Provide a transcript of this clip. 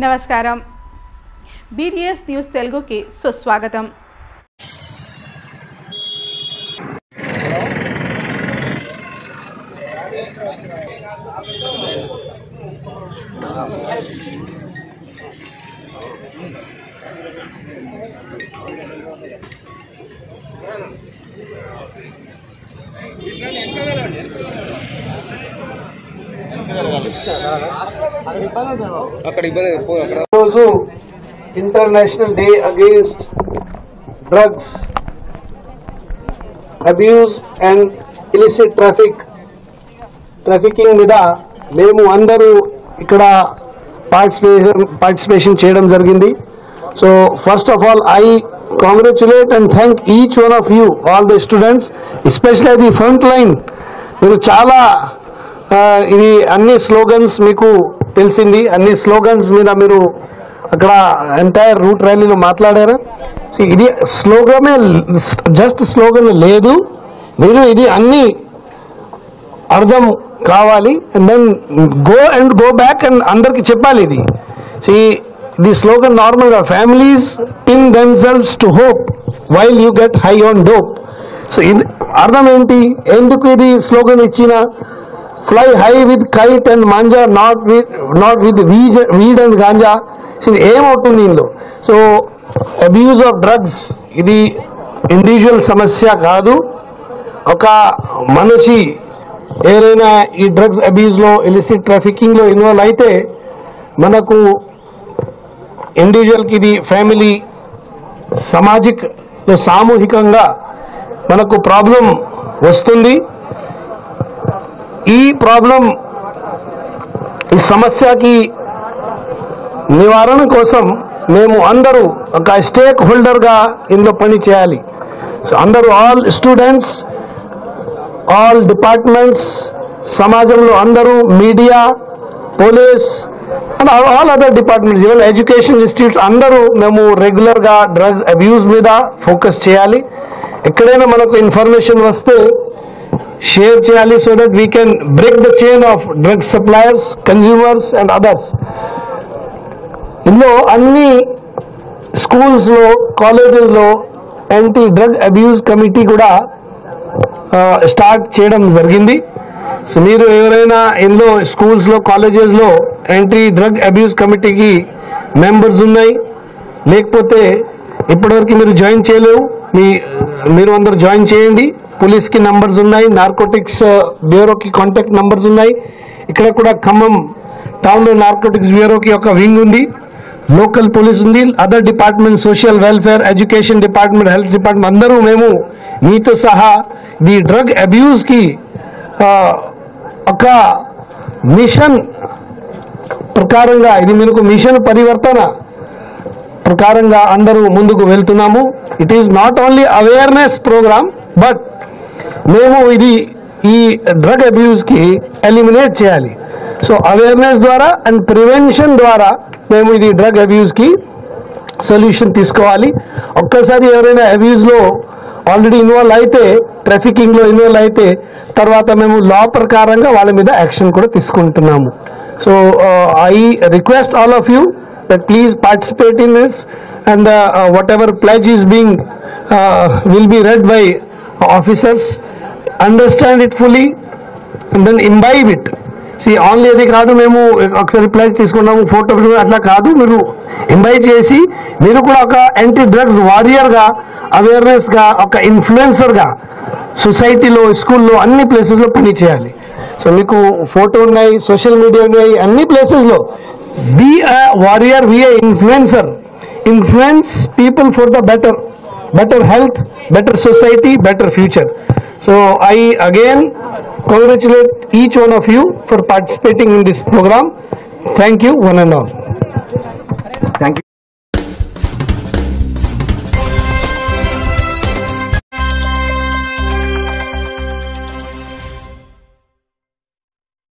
నమస్కారం. BDS news తెలుగుకి సుస్వాగతం. International day against drugs abuse and illicit trafficking మీద మేము అందరూ ఇక్కడ పార్టిసిపేషన్ చేయడం జరిగింది. So first of all I congratulate and thank each one of you, all the students, especially the front line. మీరు చాలా ఇది అన్ని స్లోగన్స్ మీకు తెలిసింది, అన్ని స్లోగన్స్ మీద మీరు అక్కడ ఎంటైర్ రూట్ ర్యాలీలో మాట్లాడారు. ఇది స్లోగనే, జస్ట్ స్లోగన్ లేదు, మీరు ఇది అన్ని అర్థం కావాలి. And then go back and అందరికి చెప్పాలి. ఇది the slogan normalga, families pin themselves to hope while you get high on dope. So ardham enti enduku idi slogan ichina, fly high with kite and manja, not with weed and ganja. So aim outundi inlo. So abuse of drugs idi individual samasya kaadu, oka manishi ఏదైనా ఈ drugs abuse లో illicit trafficking లో involve అయితే మనకు ఇండివిజువల్కి ఇది family సామూహికంగా మనకు problem వస్తుంది. ఈ సమస్యకి నివారణ కోసం మేము అందరూ ఒక స్టేక్ హోల్డర్గా ఇందులో పని చేయాలి. సో అందరూ, ఆల్ స్టూడెంట్స్, ఆల్ డిపార్ట్మెంట్స్, సమాజంలో అందరూ, media, police and all other departments, even education institutes అందరూ మేము రెగ్యులర్గా డ్రగ్ అబ్యూస్ మీద ఫోకస్ చేయాలి. ఎక్కడైనా మనకు ఇన్ఫర్మేషన్ వస్తే షేర్ చేయాలి, so that we can break the chain of drug suppliers, consumers and others. ఇందులో అన్ని స్కూల్స్లో, కాలేజెస్లో యాంటీ డ్రగ్ అబ్యూస్ కమిటీ కూడా స్టార్ట్ చేయడం జరిగింది. సో మీరు ఎవరైనా ఇందులో స్కూల్స్లో, కాలేజెస్లో యాంటీ డ్రగ్ అబ్యూస్ కమిటీకి మెంబర్స్ ఉన్నాయి, లేకపోతే ఇప్పటివరకు మీరు జాయిన్ చేయలేవు, మీరు అందరు జాయిన్ చేయండి. పోలీస్కి నంబర్స్ ఉన్నాయి, నార్కోటిక్స్ బ్యూరోకి కాంటాక్ట్ నంబర్స్ ఉన్నాయి. ఇక్కడ కూడా ఖమ్మం టౌన్లో నార్కోటిక్స్ బ్యూరోకి ఒక వింగ్ ఉంది, లోకల్ పోలీస్ ఉంది, other department, social welfare, education department, health department అందరూ మేము మీతో సహా ఈ డ్రగ్ అబ్యూస్కి ఒక మిషన్ ప్రకారంగా, ఇది మీకు మిషన్ పరివర్తన ప్రకారంగా అందరూ ముందుకు వెళ్తున్నాము. It is not only awareness program, but మేము ఈ డ్రగ్ అబ్యూస్కి ఎలిమినేట్ చేయాలి. సో అవేర్నెస్ ద్వారా అండ్ ప్రివెన్షన్ ద్వారా మేము ఇది డ్రగ్ అబ్యూస్కి సొల్యూషన్ తీసుకోవాలి. ఒక్కసారి ఎవరైనా అబ్యూస్లో ఆల్రెడీ ఇన్వాల్వ్ అయితే, ట్రాఫికింగ్లో ఇన్వాల్వ్ అయితే, తర్వాత మేము లా ప్రకారంగా వాళ్ళ మీద యాక్షన్ కూడా తీసుకుంటున్నాము. So I request all of you that please participate in this, and whatever pledge is being will be read by officers, understand it fully and then imbibe it. See, only అది కాదు, మేము ఒకసారి ప్లెజ్ తీసుకున్నాము, photo అట్లా కాదు, మీరు imbibe చేసి మీరు కూడా ఒక యాంటీ డ్రగ్స్ వారియర్గా, అవేర్నెస్గా, ఒక ఇన్ఫ్లుయెన్సర్గా సొసైటీలో, స్కూల్లో, అన్ని ప్లేసెస్లో పని చేయాలి. సో మీకు ఫోటో ఉన్నాయి, సోషల్ మీడియా ఉన్నాయి, అన్ని ప్లేసెస్లో be a warrior, be a influencer, influence people for the better health, better society, better future. So I again congratulate each one of you for participating in this program. Thank you, one and all. Thank you.